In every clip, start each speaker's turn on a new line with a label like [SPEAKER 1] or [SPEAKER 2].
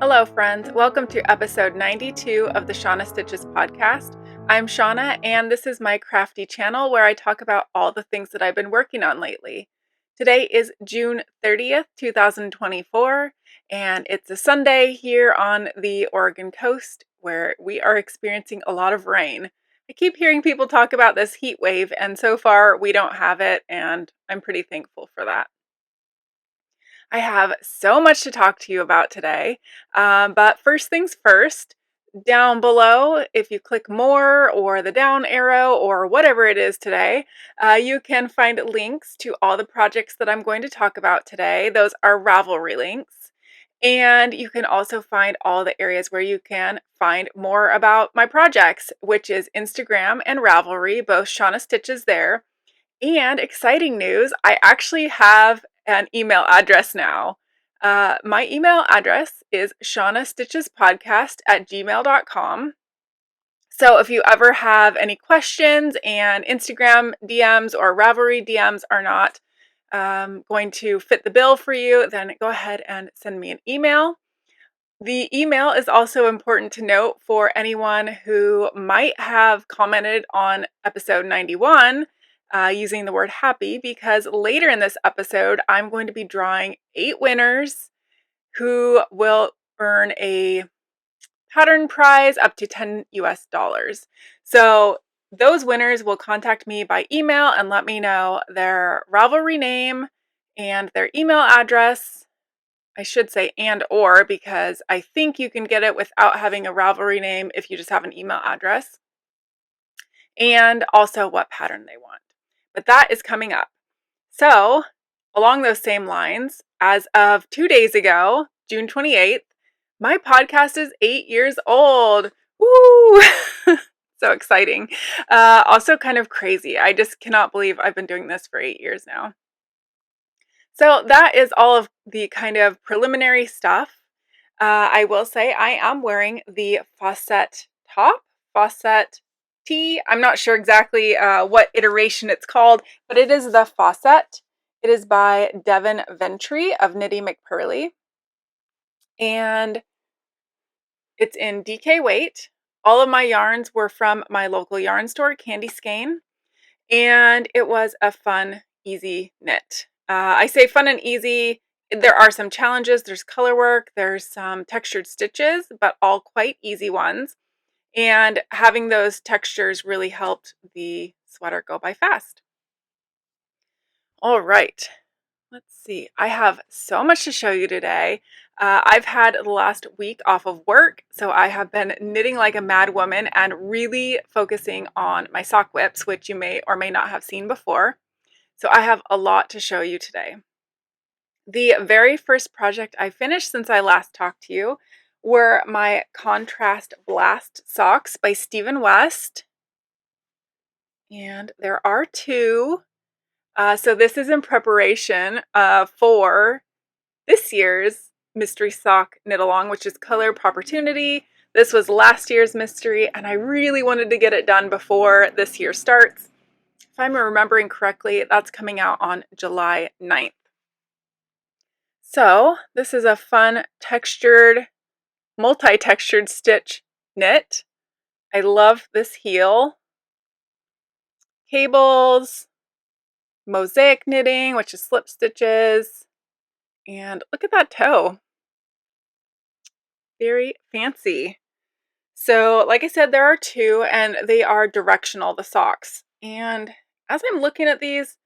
[SPEAKER 1] Hello, friends. Welcome to episode 92 of the Shauna Stitches Podcast. I'm Shauna, and this is my crafty channel where I talk about all the things that I've been working on lately. Today is June 30th, 2024, and it's a Sunday here on the Oregon coast where we are experiencing a lot of rain. I keep hearing people talk about this heat wave, and so far we don't have it, and I'm pretty thankful for that. I have so much to talk to you about today, but first things first, down below, if you click more or the down arrow or whatever it is today, you can find links to all the projects that I'm going to talk about today. Those are Ravelry links. And you can also find all the areas where you can find more about my projects, which is Instagram and Ravelry, both Shauna Stitches there. And exciting news, I actually have an email address now. My email address is ShaunaStitchesPodcast@gmail.com. So if you ever have any questions and Instagram DMs or Ravelry DMs are not going to fit the bill for you, then go ahead and send me an email. The email is also important to note for anyone who might have commented on episode 91 using the word happy, because later in this episode, I'm going to be drawing 8 winners who will earn a pattern prize up to $10 US. So those winners will contact me by email and let me know their Ravelry name and their email address. I should say and or, because I think you can get it without having a Ravelry name if you just have an email address. And also what pattern they want. But that is coming up. So, along those same lines, as of 2 days ago, June 28th, my podcast is 8 years old. Woo! So exciting. Also kind of crazy. I just cannot believe I've been doing this for 8 years now. So that is all of the kind of preliminary stuff. I will say I am wearing the Fosette top, Fosette tee. I'm not sure exactly what iteration it's called, but it is the Fosette. It is by Devin Ventre of Knitty McPurly. And it's in DK weight. All of my yarns were from my local yarn store, Candy Skein. And it was a fun, easy knit. I say fun and easy. There are some challenges. There's color work. There's some textured stitches, but all quite easy ones. And having those textures really helped the sweater go by fast. All right. Let's see. I have so much to show you today. I've had the last week off of work, so I have been knitting like a mad woman and really focusing on my sock whips, which you may or may not have seen before. So I have a lot to show you today. The very first project I finished since I last talked to you were my Contrast Blast socks by Stephen West. And there are 2. So this is in preparation for this year's mystery sock knit along, which is Color Opportunity. This was last year's mystery, and I really wanted to get it done before this year starts. If I'm remembering correctly, that's coming out on July 9th. So this is a fun textured, multi-textured stitch knit. I love this heel. Cables, mosaic knitting, which is slip stitches, and look at that toe. Very fancy. So like I said, there are 2 and they are directional, the socks. And as I'm looking at these,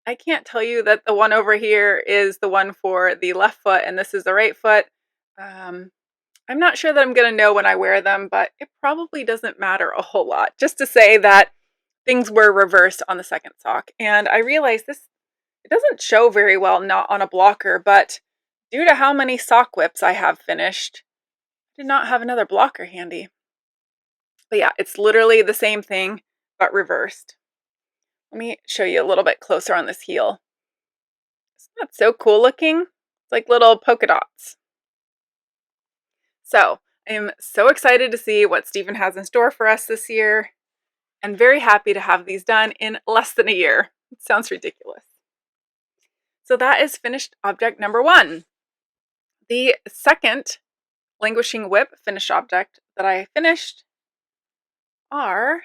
[SPEAKER 1] I can't tell you that the one over here is the one for the left foot and this is the right foot. I'm not sure that I'm going to know when I wear them, but it probably doesn't matter a whole lot. Just to say that things were reversed on the second sock. And I realized this, it doesn't show very well not on a blocker, but due to how many sock whips I have finished, I did not have another blocker handy. But yeah, it's literally the same thing, but reversed. Let me show you a little bit closer on this heel. Isn't that so cool looking? It's like little polka dots. So I am so excited to see what Stephen has in store for us this year, and very happy to have these done in less than a year. It sounds ridiculous. So that is finished object number 1. The second Languishing Whip finished object that I finished are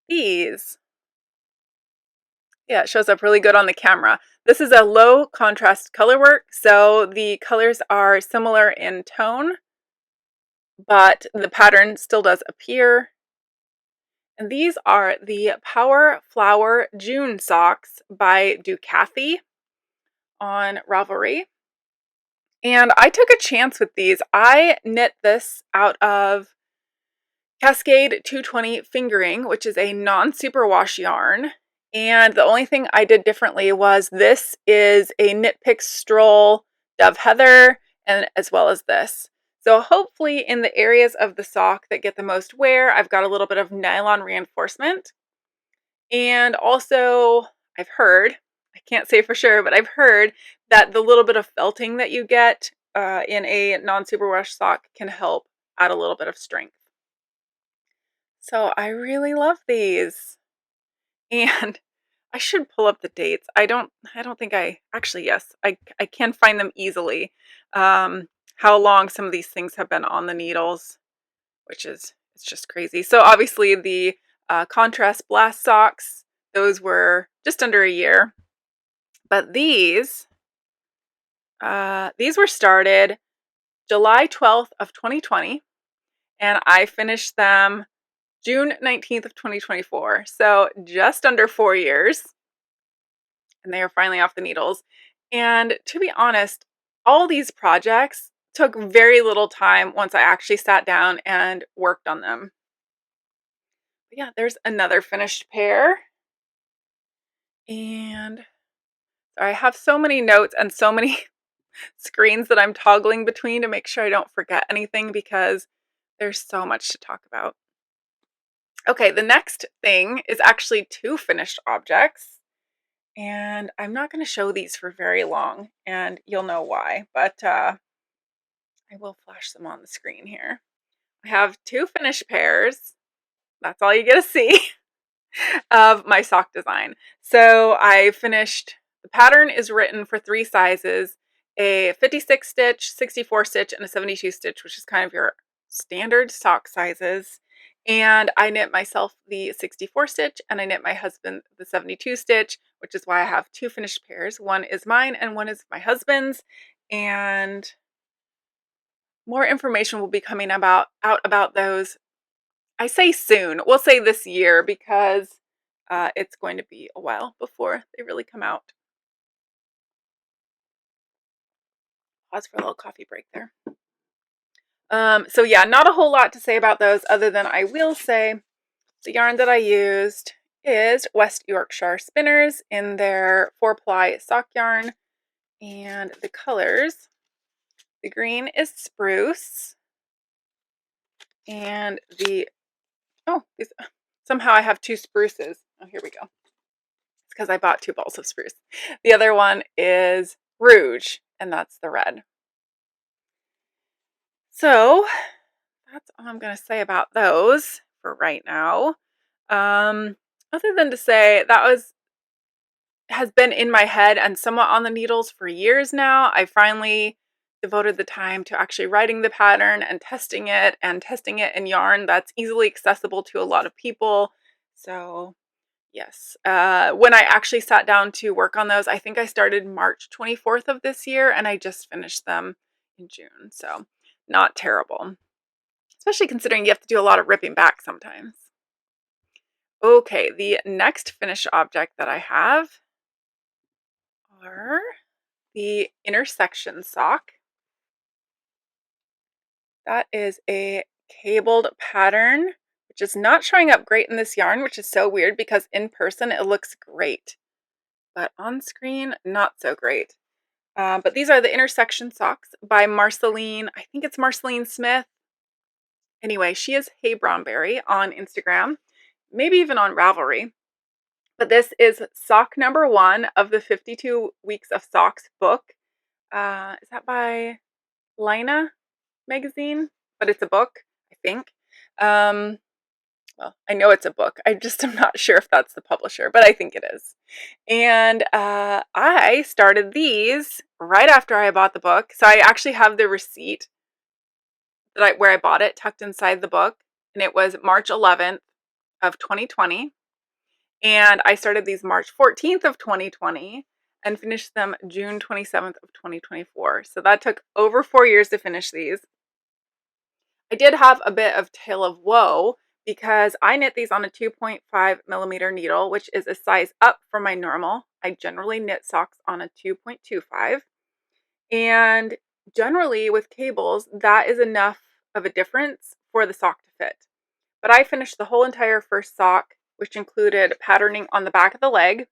[SPEAKER 1] these. Yeah, it shows up really good on the camera. This is a low contrast color work, so the colors are similar in tone, but the pattern still does appear. And these are the Power Flower June socks by Ducathi on Ravelry. And I took a chance with these. I knit this out of Cascade 220 fingering, which is a non-superwash yarn. And the only thing I did differently was this is a Knit Picks Stroll Dove Heather, and as well as this. So hopefully in the areas of the sock that get the most wear, I've got a little bit of nylon reinforcement. And also, I've heard, I can't say for sure, but I've heard that the little bit of felting that you get in a non-superwash sock can help add a little bit of strength. So I really love these. And I should pull up the dates. I don't think actually, yes, I can find them easily. How long some of these things have been on the needles, which is, it's just crazy. So obviously the contrast blast socks, those were just under a year. But these were started July 12th of 2020, and I finished them June 19th of 2024. So just under 4 years, and they are finally off the needles. And to be honest, all these projects took very little time once I actually sat down and worked on them. But yeah, there's another finished pair. And I have so many notes and so many screens that I'm toggling between to make sure I don't forget anything because there's so much to talk about. Okay, the next thing is actually 2 finished objects. And I'm not going to show these for very long, and you'll know why, but I will flash them on the screen here. I have 2 finished pairs. That's all you get to see of my sock design. So I finished, the pattern is written for 3 sizes, a 56 stitch, 64 stitch, and a 72 stitch, which is kind of your standard sock sizes. And I knit myself the 64 stitch and I knit my husband the 72 stitch, which is why I have 2 finished pairs. One is mine and one is my husband's. And more information will be coming out about those. I say soon. We'll say this year because it's going to be a while before they really come out. Pause for a little coffee break there. So yeah, not a whole lot to say about those other than I will say the yarn that I used is West Yorkshire Spinners in their 4-ply sock yarn. And the colors, the green is Spruce. And somehow I have 2 spruces. Oh, here we go. It's because I bought 2 balls of spruce. The other one is Rouge, and that's the red. So that's all I'm going to say about those for right now. Other than to say that has been in my head and somewhat on the needles for years now. I finally devoted the time to actually writing the pattern and testing it in yarn that's easily accessible to a lot of people. So yes, when I actually sat down to work on those, I think I started March 24th of this year and I just finished them in June. So not terrible, especially considering you have to do a lot of ripping back sometimes. Okay, the next finished object that I have are the intersection sock. That is a cabled pattern, which is not showing up great in this yarn, which is so weird because in person it looks great, but on screen, not so great. But these are the intersection socks by Marceline. I think it's Marceline Smith. Anyway, she is Hey Brownberry on Instagram, maybe even on Ravelry. But this is sock number 1 of the 52 Weeks of Socks book. Is that by Lina magazine? But it's a book, I think. Well, I know it's a book. I just am not sure if that's the publisher, but I think it is. And I started these right after I bought the book. So I actually have the receipt where I bought it, tucked inside the book, and it was March 11th of 2020. And I started these March 14th of 2020 and finished them June 27th of 2024. So that took over 4 years to finish these. I did have a bit of tale of woe because I knit these on a 2.5 millimeter needle, which is a size up from my normal. I generally knit socks on a 2.25. And generally with cables, that is enough of a difference for the sock to fit. But I finished the whole entire first sock, which included patterning on the back of the leg,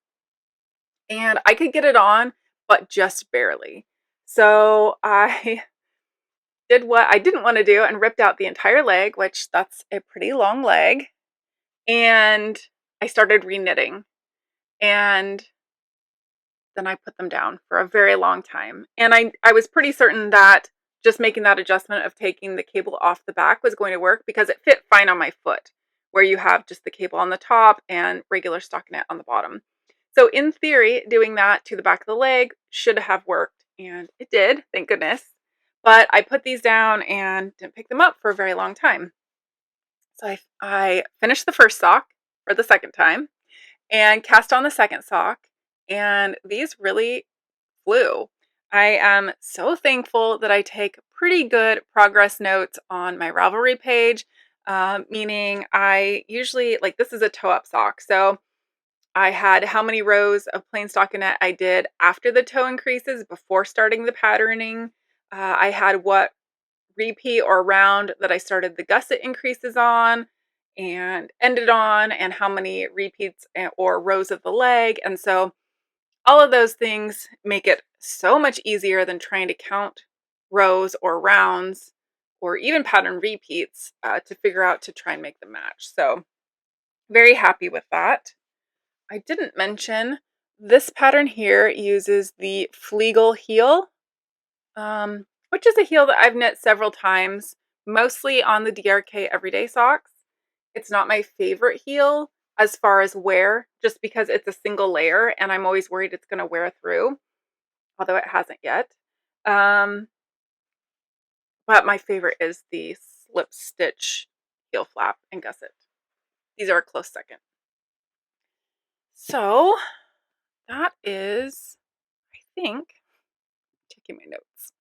[SPEAKER 1] and I could get it on, but just barely. So I did what I didn't want to do and ripped out the entire leg, which that's a pretty long leg, and I started reknitting. And then I put them down for a very long time. And I was pretty certain that just making that adjustment of taking the cable off the back was going to work because it fit fine on my foot, where you have just the cable on the top and regular stockinette on the bottom. So in theory, doing that to the back of the leg should have worked, and it did, thank goodness. But I put these down and didn't pick them up for a very long time. So I finished the first sock for the second time and cast on the second sock, and these really flew. I am so thankful that I take pretty good progress notes on my Ravelry page, meaning I usually, like, this is a toe-up sock, so I had how many rows of plain stockinette I did after the toe increases before starting the patterning. I had what repeat or round that I started the gusset increases on and ended on, and how many repeats or rows of the leg. And so all of those things make it so much easier than trying to count rows or rounds or even pattern repeats to figure out to try and make them match. So very happy with that. I didn't mention this pattern here uses the Flegel heel, which is a heel that I've knit several times, mostly on the DRK everyday socks. It's not my favorite heel as far as wear, just because it's a single layer and I'm always worried it's going to wear through, although it hasn't yet. But my favorite is the slip stitch heel flap and gusset. These are a close second. So that is, I think, checking my notes.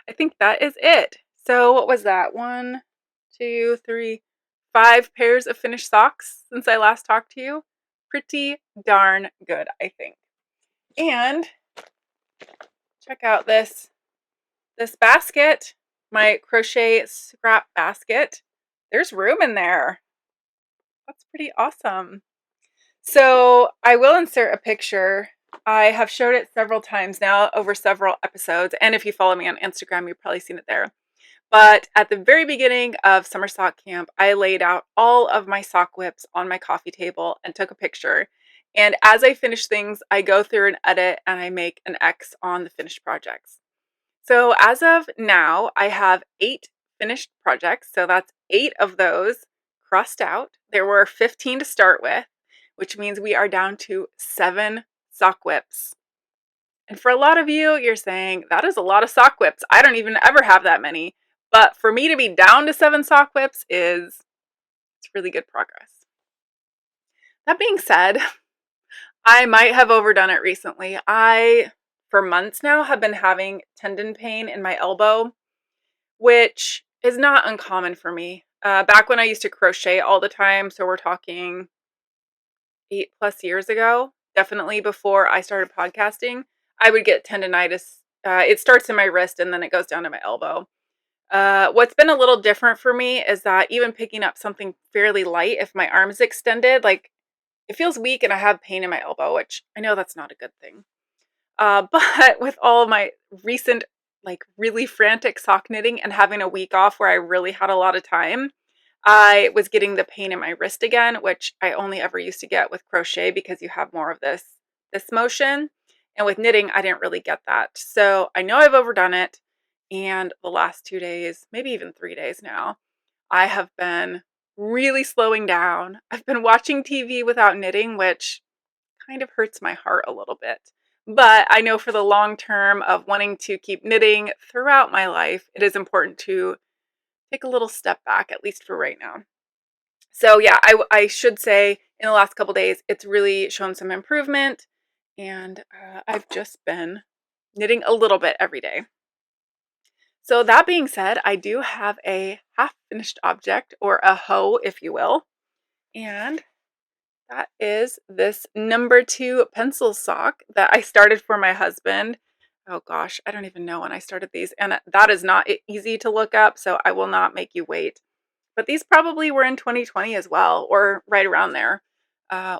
[SPEAKER 1] I think that is it. So what was that? 1, 2, 3, 5 pairs of finished socks since I last talked to you. Pretty darn good, I think. And check out this basket, my crochet scrap basket. There's room in there. That's pretty awesome. So I will insert a picture. I have showed it several times now over several episodes, and if you follow me on Instagram, you've probably seen it there. But at the very beginning of summer sock camp, I laid out all of my sock whips on my coffee table and took a picture. And as I finish things, I go through and edit and I make an X on the finished projects. So as of now, I have 8 finished projects. So that's 8 of those crossed out. There were 15 to start with, which means we are down to 7 sock whips. And for a lot of you, you're saying, that is a lot of sock whips. I don't even ever have that many. But for me to be down to 7 sock whips it's really good progress. That being said, I might have overdone it recently. For months now, have been having tendon pain in my elbow, which is not uncommon for me. Back when I used to crochet all the time, so we're talking 8+ years ago, definitely before I started podcasting, I would get tendonitis. It starts in my wrist and then it goes down to my elbow. What's been a little different for me is that even picking up something fairly light, if my arm is extended, like, it feels weak and I have pain in my elbow, which I know that's not a good thing. But with all my recent, like, really frantic sock knitting and having a week off where I really had a lot of time, I was getting the pain in my wrist again, which I only ever used to get with crochet because you have more of this motion. And with knitting, I didn't really get that. So I know I've overdone it. And the last 2 days, maybe even 3 days now, I have been really slowing down. I've been watching TV without knitting, which kind of hurts my heart a little bit. But I know for the long term of wanting to keep knitting throughout my life, it is important to take a little step back, at least for right now. So yeah, I should say in the last couple days, it's really shown some improvement, and I've just been knitting a little bit every day. So that being said, I do have a half finished object, or a hoe, if you will, and that is this number 2 pencil sock that I started for my husband. Oh gosh, I don't even know when I started these, and that is not easy to look up, so I will not make you wait. But these probably were in 2020 as well, or right around there.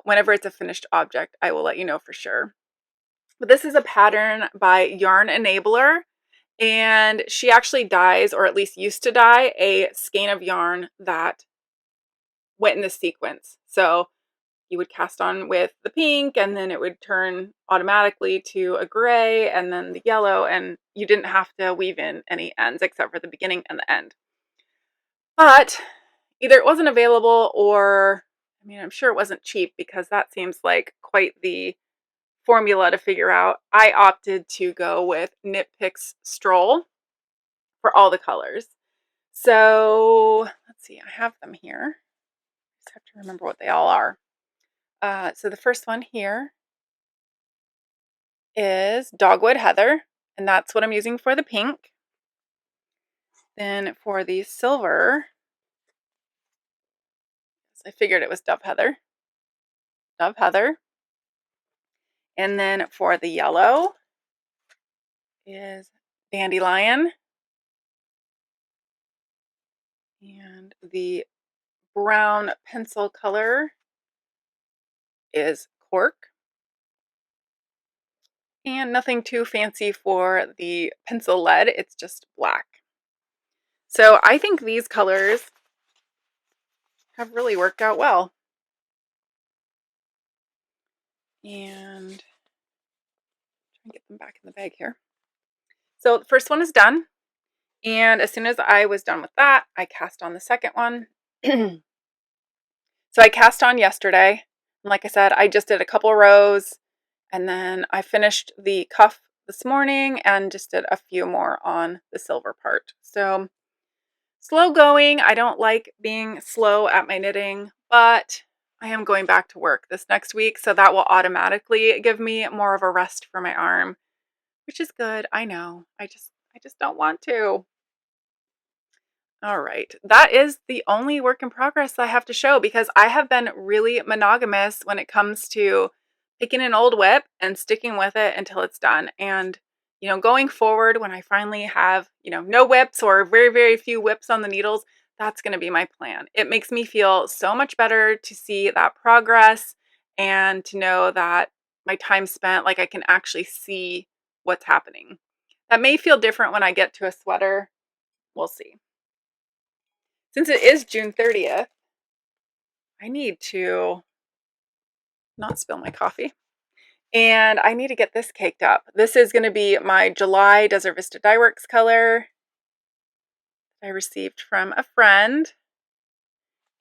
[SPEAKER 1] Whenever it's a finished object, I will let you know for sure. But this is a pattern by Yarn Enabler, and she actually dyes, or at least used to dye, a skein of yarn that went in this sequence. So you would cast on with the pink, and then it would turn automatically to a gray, and then the yellow, and you didn't have to weave in any ends except for the beginning and the end. But either it wasn't available, or, I mean, I'm sure it wasn't cheap, because that seems like quite the formula to figure out. I opted to go with Knit Picks Stroll for all the colors. So let's see, I have them here. Just have to remember what they all are. So the first one here is Dogwood Heather, and that's what I'm using for the pink. Then for the silver, I figured it was Dove Heather. And then for the yellow is Dandelion. And the brown pencil color is Cork. And nothing too fancy for the pencil lead, it's just black. So I think these colors have really worked out well. And try and get them back in the bag here. So the first one is done. And as soon as I was done with that, I cast on the second one. So I cast on yesterday. And like I said, I just did a couple rows, and then I finished the cuff this morning and just did a few more on the silver part. So slow going. I don't like being slow at my knitting, but I am going back to work this next week, so that will automatically give me more of a rest for my arm, which is good. I know. I just don't want to. All right, that is the only work in progress I have to show, because I have been really monogamous when it comes to picking an old whip and sticking with it until it's done. And, you know, going forward, when I finally have, you know, no whips or very, very few whips on the needles, that's going to be my plan. It makes me feel so much better to see that progress and to know that my time spent, like, I can actually see what's happening. That may feel different when I get to a sweater. We'll see. Since it is June 30th, I need to not spill my coffee. And I need to get this caked up. This is going to be my July Desert Vista Dye Works color I received from a friend.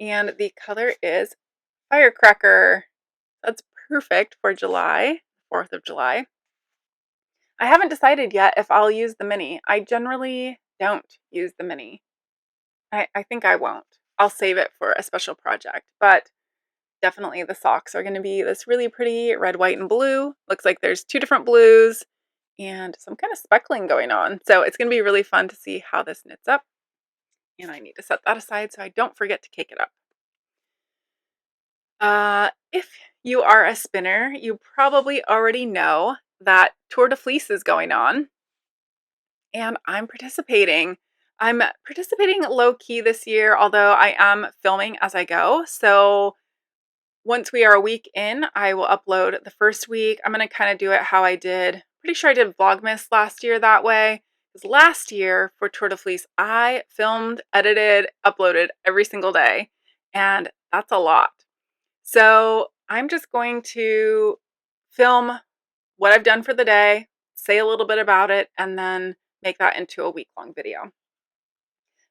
[SPEAKER 1] And the color is Firecracker. That's perfect for July, 4th of July. I haven't decided yet if I'll use the mini. I generally don't use the mini. I think I won't. I'll save it for a special project, but definitely the socks are going to be this really pretty red, white, and blue. Looks like there's 2 different blues and some kind of speckling going on. So it's going to be really fun to see how this knits up. And I need to set that aside so I don't forget to cake it up. If you are a spinner, you probably already know that Tour de Fleece is going on. And I'm participating. I'm participating low-key this year, although I am filming as I go. So once we are a week in, I will upload the first week. I'm going to kind of do it how I did. Pretty sure I did Vlogmas last year that way. Because last year for Tour de Fleece, I filmed, edited, uploaded every single day. And that's a lot. So I'm just going to film what I've done for the day, say a little bit about it, and then make that into a week-long video.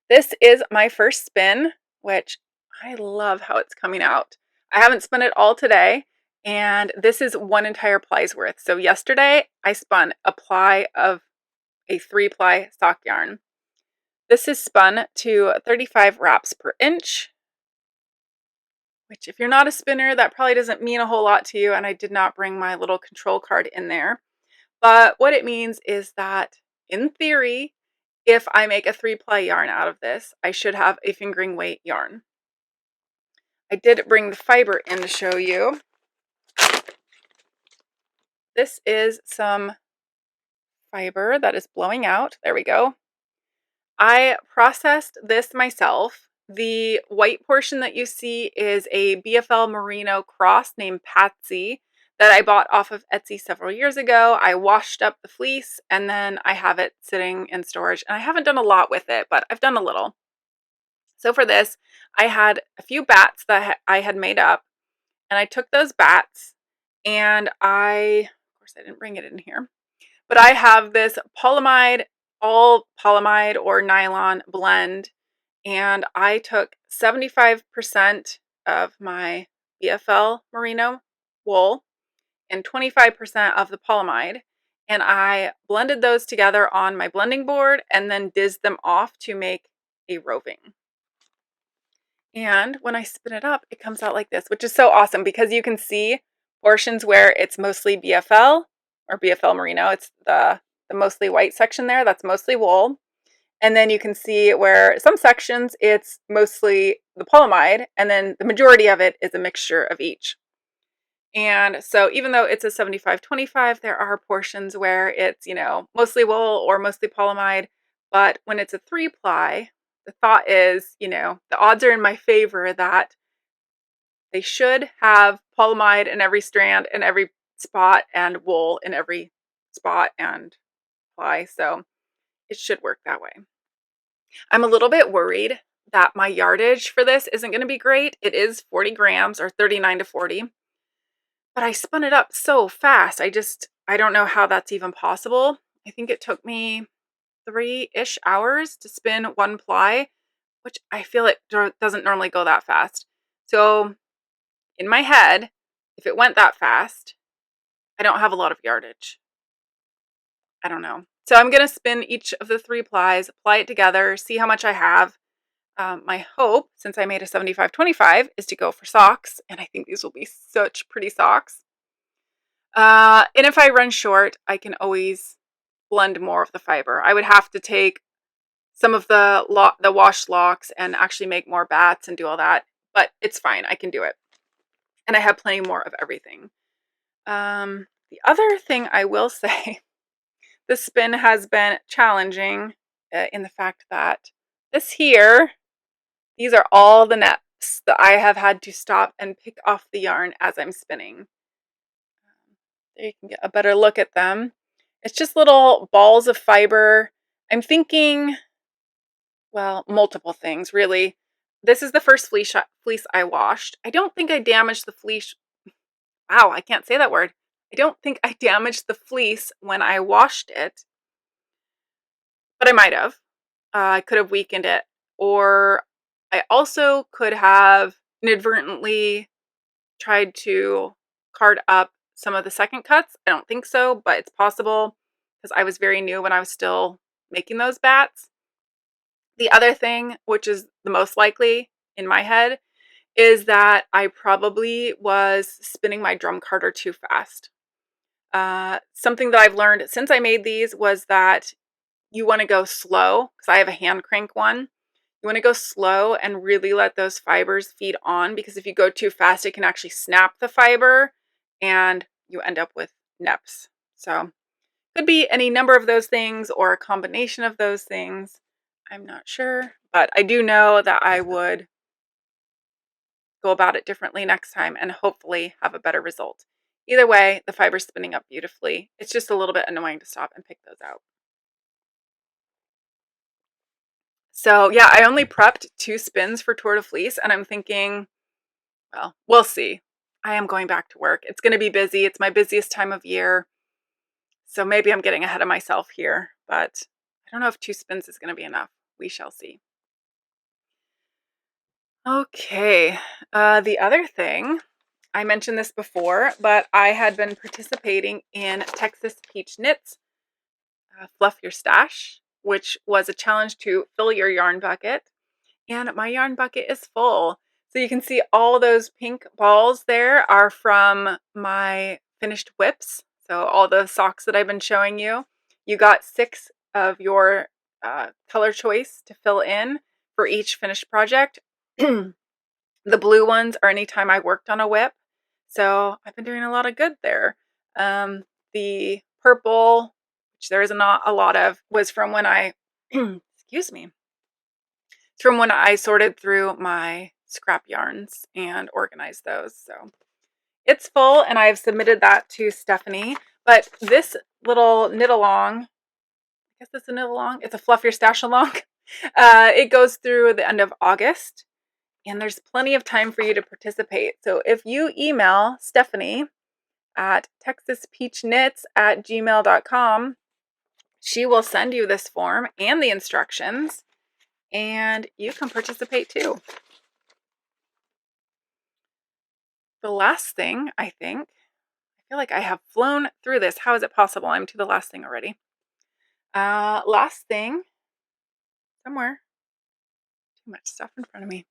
[SPEAKER 1] This is my first spin, which I love how it's coming out. I haven't spun it all today, and this is 1 entire ply's worth. So yesterday I spun a ply of a 3-ply sock yarn. This is spun to 35 wraps per inch, which if you're not a spinner, that probably doesn't mean a whole lot to you, and I did not bring my little control card in there. But what it means is that, in theory, if I make a 3-ply yarn out of this, I should have a fingering weight yarn. I did bring the fiber in to show you. This is some fiber that is blowing out. There we go. I processed this myself. The white portion that you see is a BFL Merino cross named Patsy that I bought off of Etsy several years ago. I washed up the fleece and then I have it sitting in storage. And I haven't done a lot with it, but I've done a little. So for this, I had a few bats that I had made up, and I took those bats and of course I didn't bring it in here, but I have this polyamide, all polyamide or nylon blend, and I took 75% of my BFL Merino wool and 25% of the polyamide, and I blended those together on my blending board and then dizzed them off to make a roving. And when I spin it up, it comes out like this, which is so awesome because you can see portions where it's mostly BFL or BFL Merino. It's the mostly white section there. That's mostly wool. And then you can see where some sections it's mostly the polyamide, and then the majority of it is a mixture of each. And so even though it's a 75-25, there are portions where it's, mostly wool or mostly polyamide. But when it's a 3-ply, the thought is, the odds are in my favor that they should have polyamide in every strand and every spot and wool in every spot and ply. So it should work that way. I'm a little bit worried that my yardage for this isn't going to be great. It is 40 grams or 39 to 40. But I spun it up so fast. I don't know how that's even possible. I think it took me 3-ish hours to spin 1 ply, which I feel it doesn't normally go that fast. So in my head, if it went that fast, I don't have a lot of yardage. I don't know. So I'm going to spin each of the 3 plies, apply it together, see how much I have. My hope, since I made a 75-25, is to go for socks, and I think these will be such pretty socks. And if I run short, I can always blend more of the fiber. I would have to take some of the wash locks and actually make more bats and do all that, but it's fine. I can do it. And I have plenty more of everything. The other thing I will say, the spin has been challenging in the fact that these are all the nets that I have had to stop and pick off the yarn as I'm spinning. There you can get a better look at them. It's just little balls of fiber. I'm thinking, well, multiple things, really. This is the first fleece I washed. I don't think I damaged the fleece. Wow, I can't say that word. I don't think I damaged the fleece when I washed it, but I might have. I could have weakened it, or I also could have inadvertently tried to card up some of the second cuts. I don't think so, but it's possible because I was very new when I was still making those bats. The other thing, which is the most likely in my head, is that I probably was spinning my drum carder too fast. Something that I've learned since I made these was that you want to go slow, because I have a hand crank one. You want to go slow and really let those fibers feed on, because if you go too fast, it can actually snap the fiber and you end up with neps. So could be any number of those things or a combination of those things. I'm not sure, but I do know that I would go about it differently next time and hopefully have a better result. Either way, the fiber's spinning up beautifully. It's just a little bit annoying to stop and pick those out. So yeah, I only prepped 2 spins for Tour de Fleece, and I'm thinking, well, we'll see. I am going back to work. It's going to be busy. It's my busiest time of year. So maybe I'm getting ahead of myself here, but I don't know if 2 spins is going to be enough. We shall see. Okay, the other thing, I mentioned this before, but I had been participating in Texas Peach Knits Fluff Your Stash. which was a challenge to fill your yarn bucket. And my yarn bucket is full. So you can see all those pink balls there are from my finished whips. So all the socks that I've been showing you. You got 6 of your color choice to fill in for each finished project. The blue ones are anytime I worked on a whip. So I've been doing a lot of good there. The purple, which there is not a lot of, was from when I, excuse me, from when I sorted through my scrap yarns and organized those. So it's full, and I've submitted that to Stephanie. But this little knit along, I guess it's a knit along, it's a fluff your stash along. It goes through the end of August, and there's plenty of time for you to participate. So if you email Stephanie at texaspeachknits@gmail.com, she will send you this form and the instructions, and you can participate too. The last thing, I feel like I have flown through this. How is it possible? I'm to the last thing already. Last thing, somewhere, too much stuff in front of me.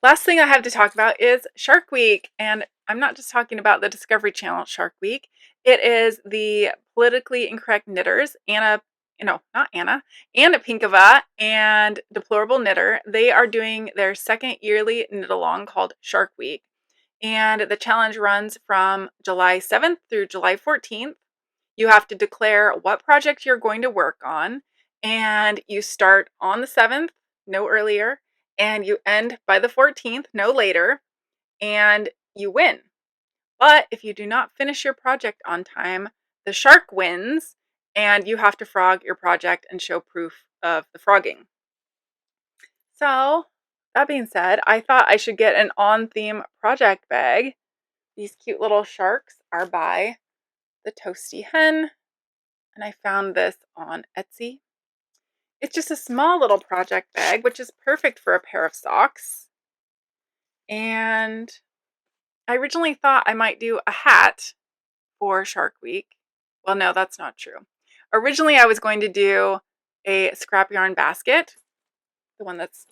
[SPEAKER 1] Last thing I have to talk about is Shark Week, and I'm not just talking about the Discovery Channel Shark Week. It is the Politically Incorrect Knitters, Anna Pinkava and Deplorable Knitter. They are doing their second yearly knit along called Shark Week. And the challenge runs from July 7th through July 14th. You have to declare what project you're going to work on, and you start on the 7th, no earlier, and you end by the 14th, no later, and you win. But if you do not finish your project on time, the shark wins, and you have to frog your project and show proof of the frogging. So, that being said, I thought I should get an on-theme project bag. These cute little sharks are by the Toasty Hen, and I found this on Etsy. It's just a small little project bag, which is perfect for a pair of socks. And I originally thought I might do a hat for Shark Week. Well, no, that's not true. Originally, I was going to do a scrap yarn basket, the one that's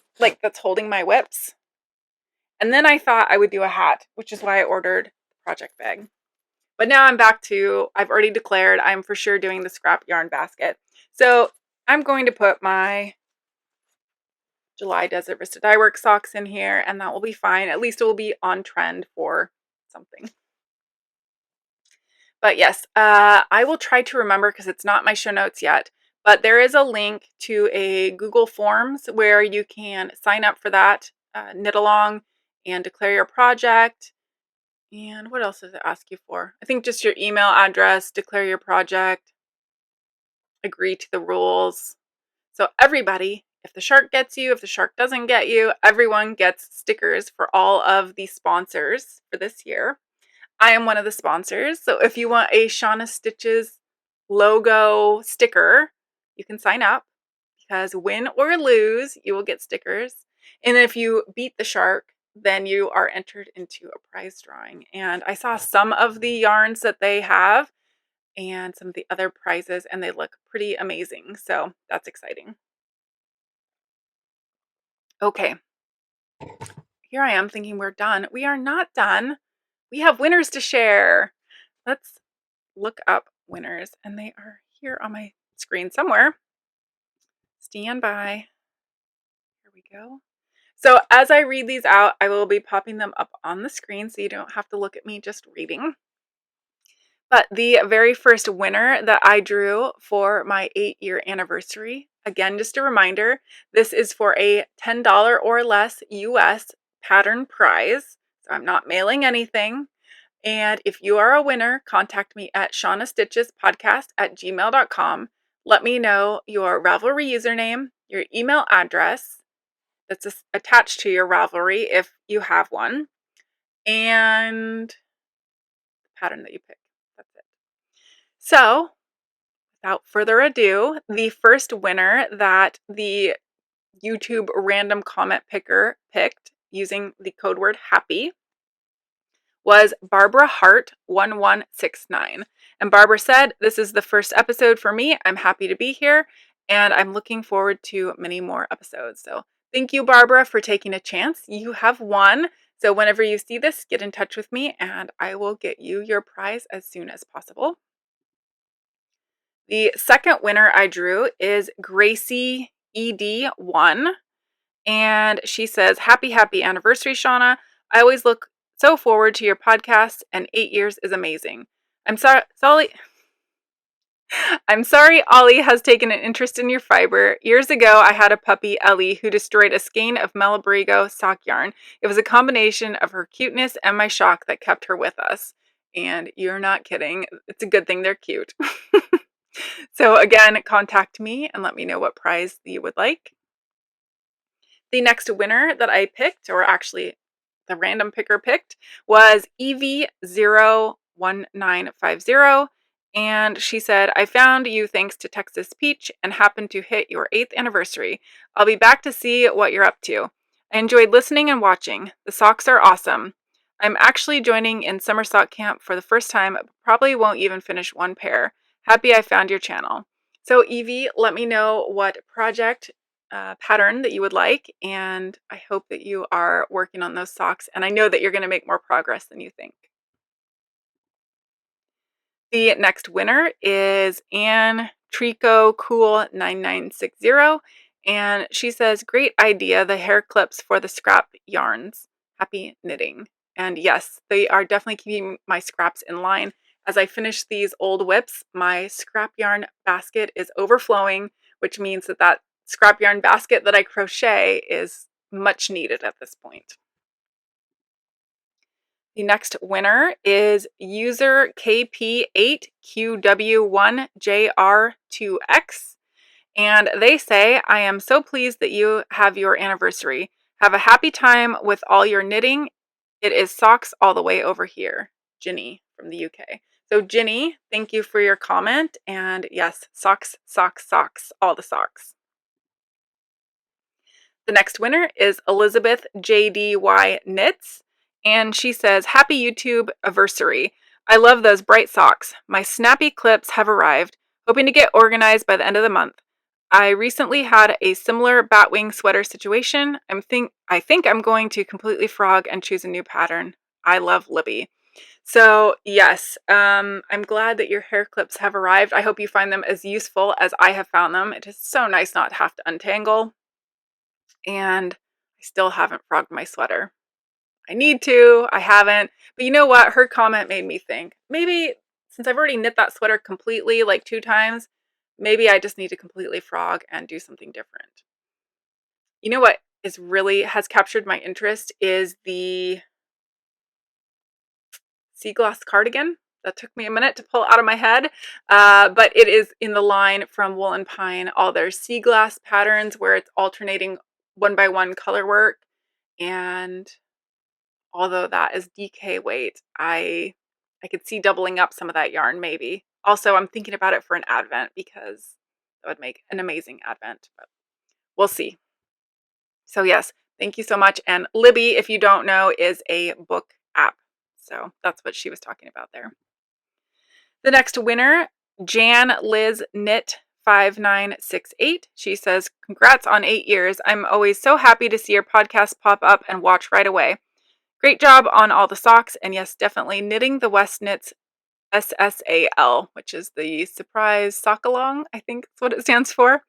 [SPEAKER 1] holding my whips. And then I thought I would do a hat, which is why I ordered the project bag. But now I'm back to, I've already declared I'm for sure doing the scrap yarn basket. So I'm going to put my July Desert Vista Dye Works socks in here, and that will be fine. At least it will be on trend for something. But yes, I will try to remember, because it's not my show notes yet, but there is a link to a Google Forms where you can sign up for that knit along and declare your project. And what else does it ask you for? I think just your email address, declare your project, agree to the rules. So everybody, if the shark gets you, if the shark doesn't get you, everyone gets stickers for all of the sponsors for this year. I am one of the sponsors, so if you want a Shauna Stitches logo sticker, you can sign up, because win or lose, you will get stickers. And if you beat the shark, then you are entered into a prize drawing. And I saw some of the yarns that they have and some of the other prizes, and they look pretty amazing. So that's exciting. Okay. Here I am thinking we're done. We are not done. We have winners to share. Let's look up winners, and they are here on my screen somewhere. Stand by. Here we go. So as I read these out, I will be popping them up on the screen so you don't have to look at me just reading. But the very first winner that I drew for my 8-year anniversary, again, just a reminder, this is for a $10 or less US pattern prize. So I'm not mailing anything. And if you are a winner, contact me at ShaunaStitchesPodcast@gmail.com. Let me know your Ravelry username, your email address that's attached to your Ravelry if you have one, and the pattern that you pick. That's it. So, without further ado, the first winner that the YouTube random comment picker picked using the code word HAPPY was Barbara Hart 1169. And Barbara said, "This is the first episode for me. I'm happy to be here. and I'm looking forward to many more episodes. So thank you, Barbara, for taking a chance. You have won. So whenever you see this, get in touch with me and I will get you your prize as soon as possible. The second winner I drew is Gracie ED1. And she says, happy anniversary, Shauna. I always look so forward to your podcast, and 8 years is amazing. I'm sorry Ollie has taken an interest in your fiber. Years ago, I had a puppy, Ellie, who destroyed a skein of Malabrigo sock yarn. It was a combination of her cuteness and my shock that kept her with us. And you're not kidding. It's a good thing they're cute. So again, contact me and let me know what prize you would like. The next winner that I picked, or actually the random picker picked, was Evie01950. And she said, I found you thanks to Texas Peach and happened to hit your 8th anniversary. I'll be back to see what you're up to. I enjoyed listening and watching. The socks are awesome. I'm actually joining in summer sock camp for the first time, but probably won't even finish one pair. Happy I found your channel. So Evie, let me know what project pattern that you would like, and I hope that you are working on those socks, and I know that you're going to make more progress than you think. The next winner is Anne Trico Cool 9960, and she says, great idea, the hair clips for the scrap yarns. Happy knitting. And yes, they are definitely keeping my scraps in line. As I finish these old whips, my scrap yarn basket is overflowing, which means that scrap yarn basket that I crochet is much needed at this point. The next winner is user KP8QW1JR2X, and they say, I am so pleased that you have your anniversary. Have a happy time with all your knitting. It is socks all the way over here. Ginny from the UK. So Ginny, thank you for your comment, and yes, socks, socks, socks, all the socks. The next winner is Elizabeth JDY Knits, and she says, happy YouTube anniversary. I love those bright socks. My snappy clips have arrived, hoping to get organized by the end of the month. I recently had a similar batwing sweater situation. I think I'm going to completely frog and choose a new pattern. I love Libby. So yes, I'm glad that your hair clips have arrived. I hope you find them as useful as I have found them. It is so nice not to have to untangle. And I still haven't frogged my sweater. I need to, I haven't. But you know what? Her comment made me think, maybe since I've already knit that sweater completely like 2 times, maybe I just need to completely frog and do something different. You know what has captured my interest is the sea glass cardigan. That took me a minute to pull out of my head, but it is in the line from Wool and Pine, all their sea glass patterns where it's alternating 1x1 color work. And although that is DK weight, I could see doubling up some of that yarn maybe. Also, I'm thinking about it for an advent because that would make an amazing advent, but we'll see. So yes, thank you so much. And Libby, if you don't know, is a book app. So that's what she was talking about there. The next winner, Jan Liz Knit 5968. She says, congrats on 8 years. I'm always so happy to see your podcast pop up and watch right away. Great job on all the socks. And yes, definitely knitting the West Knits SSAL, which is the surprise sock along, I think that's what it stands for.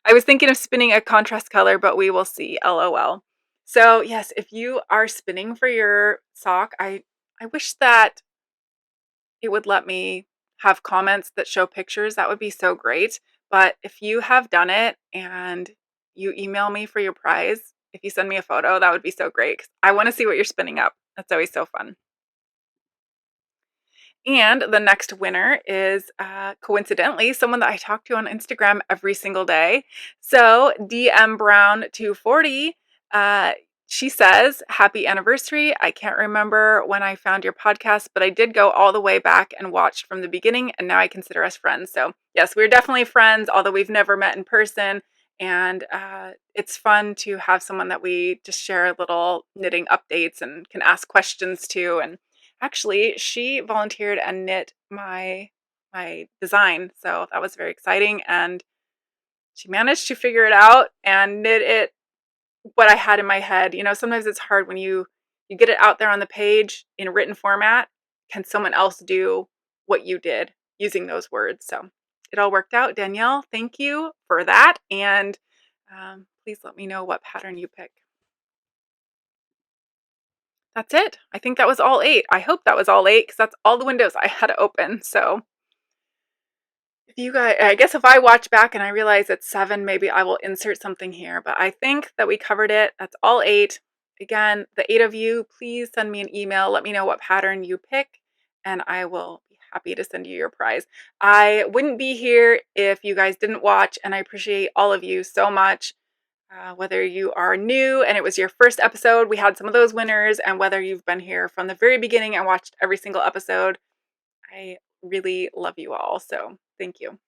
[SPEAKER 1] I was thinking of spinning a contrast color, but we will see. LOL. So yes, if you are spinning for your sock, I wish that it would let me have comments that show pictures. That would be so great. But if you have done it and you email me for your prize, if you send me a photo, that would be so great. I want to see what you're spinning up. That's always so fun. And the next winner is coincidentally someone that I talk to on Instagram every single day. So DM Brown 240, she says, happy anniversary. I can't remember when I found your podcast, but I did go all the way back and watched from the beginning, and now I consider us friends. So yes, we're definitely friends, although we've never met in person. And it's fun to have someone that we just share little knitting updates and can ask questions to. And actually, she volunteered and knit my design, so that was very exciting. And she managed to figure it out and knit it what I had in my head. Sometimes it's hard when you get it out there on the page in a written format. Can someone else do what you did using those words? So it all worked out. Danielle, thank you for that. And please let me know what pattern you pick. That's it. I think that was all 8. I hope that was all 8 because that's all the windows I had to open. So if you guys, I guess if I watch back and I realize it's 7, maybe I will insert something here. But I think that we covered it. That's all 8. Again, the 8 of you, please send me an email. Let me know what pattern you pick, and I will be happy to send you your prize. I wouldn't be here if you guys didn't watch, and I appreciate all of you so much. Whether you are new and it was your first episode, we had some of those winners, and whether you've been here from the very beginning and watched every single episode, I really love you all. So thank you.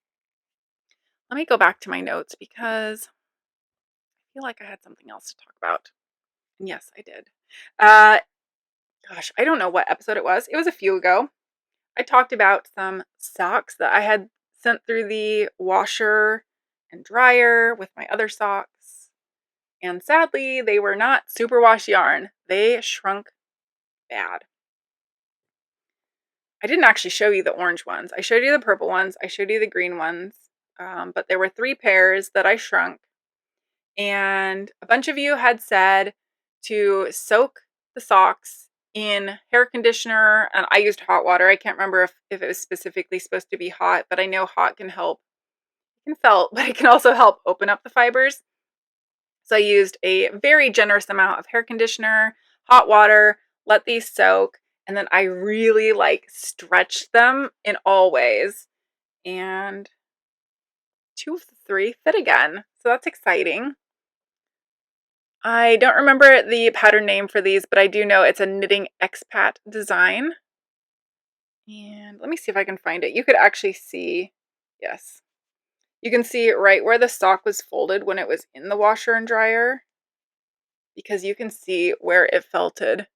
[SPEAKER 1] Let me go back to my notes because I feel like I had something else to talk about. And yes, I did. Gosh, I don't know what episode it was. It was a few ago. I talked about some socks that I had sent through the washer and dryer with my other socks. And sadly, they were not superwash yarn. They shrunk bad. I didn't actually show you the orange ones. I showed you the purple ones. I showed you the green ones. But there were 3 pairs that I shrunk. And a bunch of you had said to soak the socks in hair conditioner. And I used hot water. I can't remember if it was specifically supposed to be hot, but I know hot can help. It can felt, but it can also help open up the fibers. So I used a very generous amount of hair conditioner, hot water, let these soak, and then I really stretched them in all ways. And 2 of the 3 fit again. So that's exciting. I don't remember the pattern name for these, but I do know it's a knitting expat design. And let me see if I can find it. You could actually see, yes. You can see right where the sock was folded when it was in the washer and dryer, because you can see where it felted.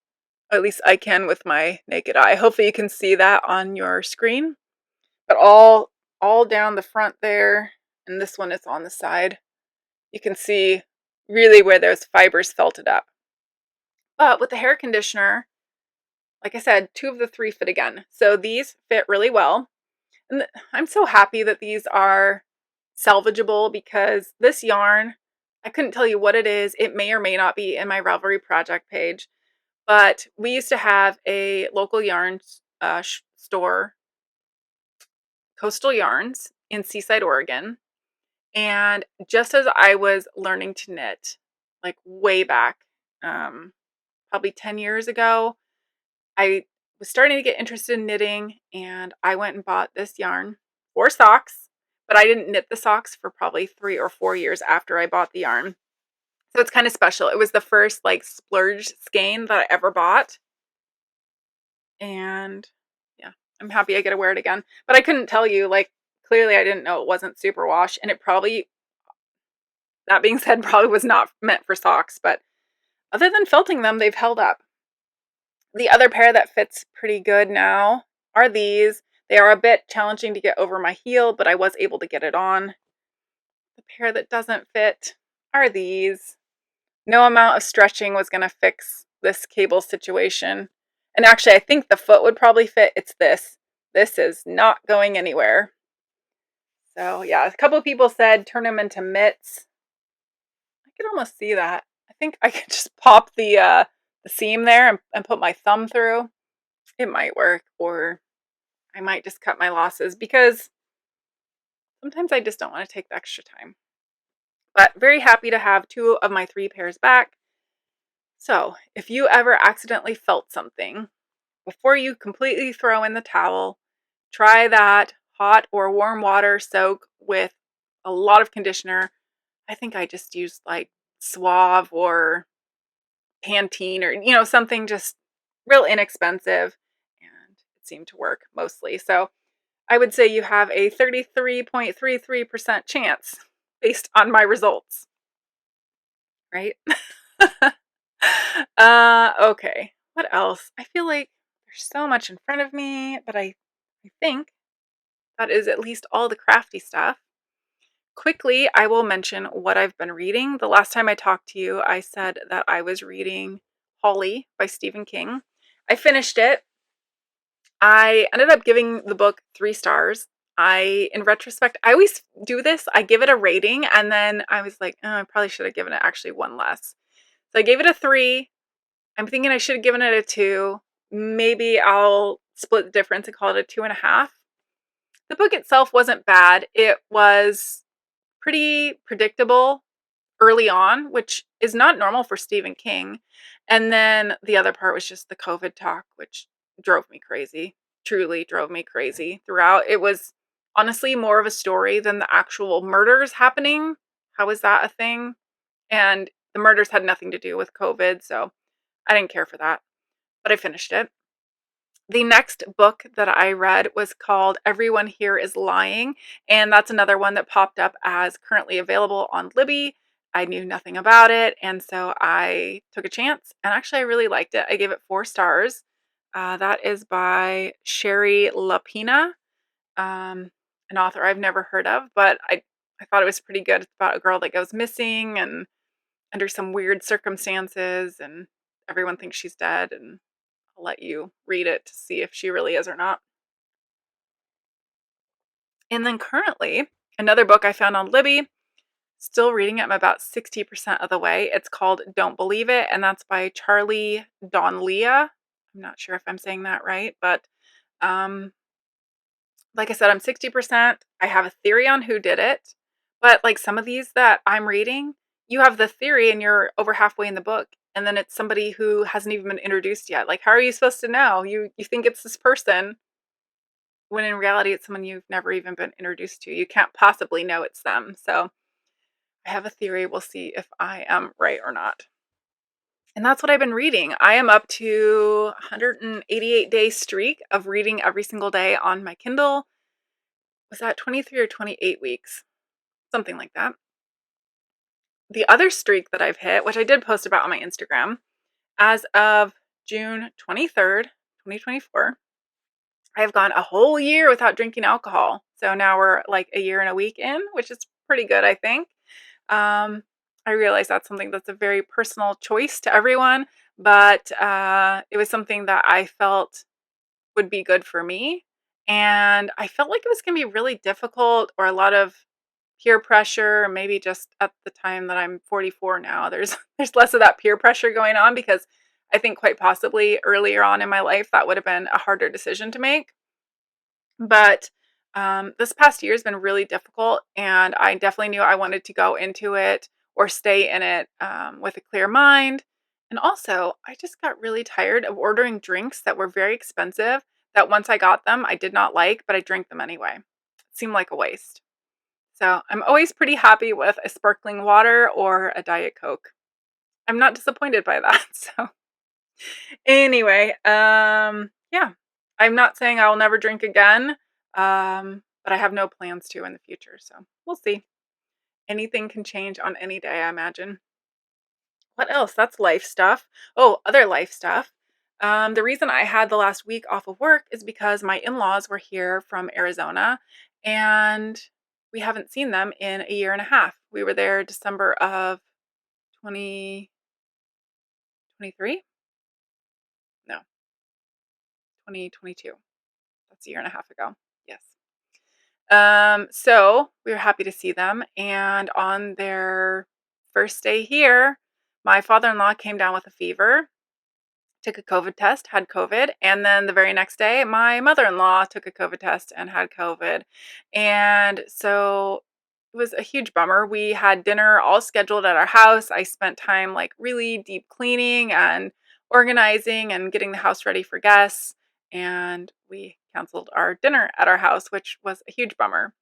[SPEAKER 1] At least I can with my naked eye. Hopefully you can see that on your screen. But all down the front there, and this one is on the side, you can see really where those fibers felted up. But with the hair conditioner, like I said, 2 of the 3 fit again. So these fit really well. And I'm so happy that these are salvageable because this yarn, I couldn't tell you what it is. It may or may not be in my Ravelry project page, but we used to have a local yarn store, Coastal Yarns, in Seaside, Oregon. And just as I was learning to knit, way back, probably 10 years ago, I was starting to get interested in knitting, and I went and bought this yarn for socks, but I didn't knit the socks for probably 3 or 4 years after I bought the yarn. So it's kind of special. It was the first splurge skein that I ever bought. And yeah, I'm happy I get to wear it again. But I couldn't tell you, clearly I didn't know it wasn't superwash, and it probably, that being said, probably was not meant for socks, but other than felting them, they've held up. The other pair that fits pretty good now are these. They are a bit challenging to get over my heel, but I was able to get it on. The pair that doesn't fit are these. No amount of stretching was going to fix this cable situation. And actually, I think the foot would probably fit. It's this. This is not going anywhere. So yeah, a couple of people said turn them into mitts. I could almost see that. I think I could just pop the seam there and put my thumb through. It might work, or I might just cut my losses because sometimes I just don't want to take the extra time. But very happy to have 2 of my 3 pairs back. So if you ever accidentally felt something, before you completely throw in the towel, try that hot or warm water soak with a lot of conditioner. I think I just used Suave or Pantene or something just real inexpensive, and it seemed to work mostly. So I would say you have a 33.33% chance based on my results, right? Okay, what else? I feel like there's so much in front of me, but I think that is at least all the crafty stuff. quickly, I will mention what I've been reading. The last time I talked to you, I said that I was reading Holly by Stephen King. I finished it. I ended up giving the book 3 stars. In retrospect, I always do this. I give it a rating, and then I was like, oh, I probably should have given it actually one less. So I gave it a 3. I'm thinking I should have given it a 2. Maybe I'll split the difference and call it a 2.5. The book itself wasn't bad. It was pretty predictable early on, which is not normal for Stephen King. And then the other part was just the COVID talk, which drove me crazy. Truly drove me crazy throughout. It was honestly more of a story than the actual murders happening. How is that a thing? And the murders had nothing to do with COVID, so I didn't care for that. But I finished it. The next book that I read was called Everyone Here is Lying, and that's another one that popped up as currently available on Libby. I knew nothing about it, and so I took a chance, and actually I really liked it. I gave it 4 stars. That is by Sherry Lapina, an author I've never heard of, but I thought it was pretty good. It's about a girl that goes missing and under some weird circumstances, and everyone thinks she's dead, and I'll let you read it to see if she really is or not. And then currently, another book I found on Libby, still reading it. I'm about 60% of the way. It's called Don't Believe It, and that's by Charlie Donlia. I'm not sure if I'm saying that right, but like I said, I'm 60%. I have a theory on who did it, but like some of these that I'm reading, you have the theory and you're over halfway in the book, and then it's somebody who hasn't even been introduced yet. Like, how are you supposed to know? You think it's this person when in reality it's someone you've never even been introduced to. You can't possibly know it's them. So I have a theory. We'll see if I am right or not. And that's what I've been reading. I am up to 188-day streak of reading every single day on my Kindle. Was that 23 or 28 weeks? Something like that. The other streak that I've hit, which I did post about on my Instagram, as of June 23rd, 2024, I have gone a whole year without drinking alcohol. So now we're like a year and a week in, which is pretty good, I think. I realize that's something that's a very personal choice to everyone, but it was something that I felt would be good for me. And I felt like it was going to be really difficult, or a lot of peer pressure. Maybe just at the time that I'm 44 now, there's less of that peer pressure going on, because I think quite possibly earlier on in my life that would have been a harder decision to make. But this past year has been really difficult, and I definitely knew I wanted to go into it or stay in it with a clear mind. And also, I just got really tired of ordering drinks that were very expensive, that once I got them, I did not like, but I drank them anyway. It seemed like a waste. So I'm always pretty happy with a sparkling water or a Diet Coke. I'm not disappointed by that. So anyway, yeah, I'm not saying I will never drink again, but I have no plans to in the future. So we'll see. Anything can change on any day, I imagine. What else? That's life stuff. Oh, other life stuff. The reason I had the last week off of work is because my in-laws were here from Arizona, and we haven't seen them in a year and a half. We were there December of 2023? No, 2022. That's a year and a half ago. Yes. So we were happy to see them, and on their first day here, my father-in-law came down with a fever, took a COVID test, had COVID, and then the very next day, my mother-in-law took a COVID test and had COVID. And so it was a huge bummer. We had dinner all scheduled at our house. I spent time like really deep cleaning and organizing and getting the house ready for guests, and we canceled our dinner at our house, which was a huge bummer.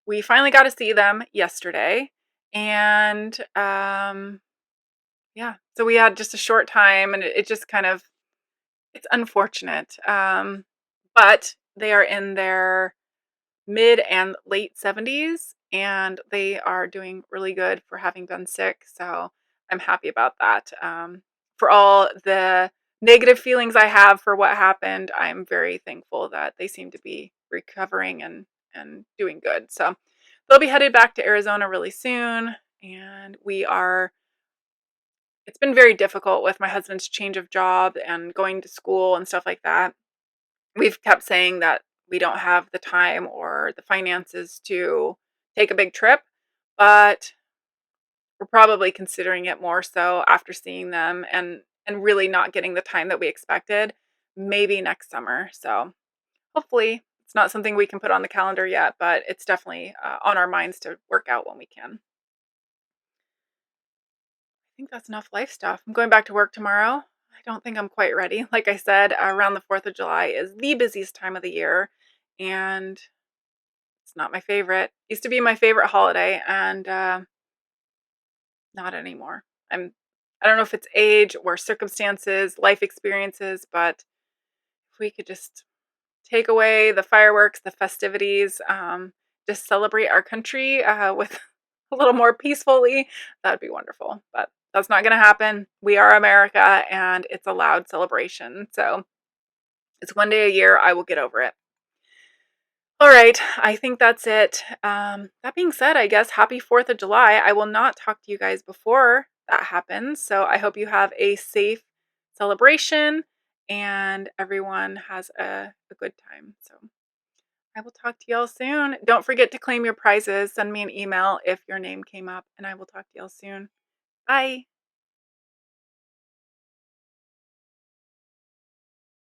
[SPEAKER 1] We finally got to see them yesterday, and yeah, so we had just a short time, and it just kind of, it's unfortunate. But they are in their mid and late 70s, and they are doing really good for having been sick. So I'm happy about that. For all the negative feelings I have for what happened, I'm very thankful that they seem to be recovering and doing good. So they'll be headed back to Arizona really soon. And it's been very difficult with my husband's change of job and going to school and stuff like that. We've kept saying that we don't have the time or the finances to take a big trip, but we're probably considering it more so after seeing them and really not getting the time that we expected, maybe next summer. So hopefully it's not something we can put on the calendar yet, but it's definitely on our minds to work out when we can. I think that's enough life stuff. I'm going back to work tomorrow. I don't think I'm quite ready. Like I said, around the 4th of July is the busiest time of the year, and it's not my favorite. Used to be my favorite holiday, and not anymore. I don't know if it's age or circumstances, life experiences, but if we could just take away the fireworks, the festivities, just celebrate our country with a little more peacefully, that'd be wonderful. But that's not going to happen. We are America, and it's a loud celebration. So it's one day a year. I will get over it. All right, I think that's it. That being said, I guess happy 4th of July. I will not talk to you guys before that happens. So I hope you have a safe celebration and everyone has a good time. So I will talk to y'all soon. Don't forget to claim your prizes. Send me an email if your name came up, and I will talk to y'all soon. Bye.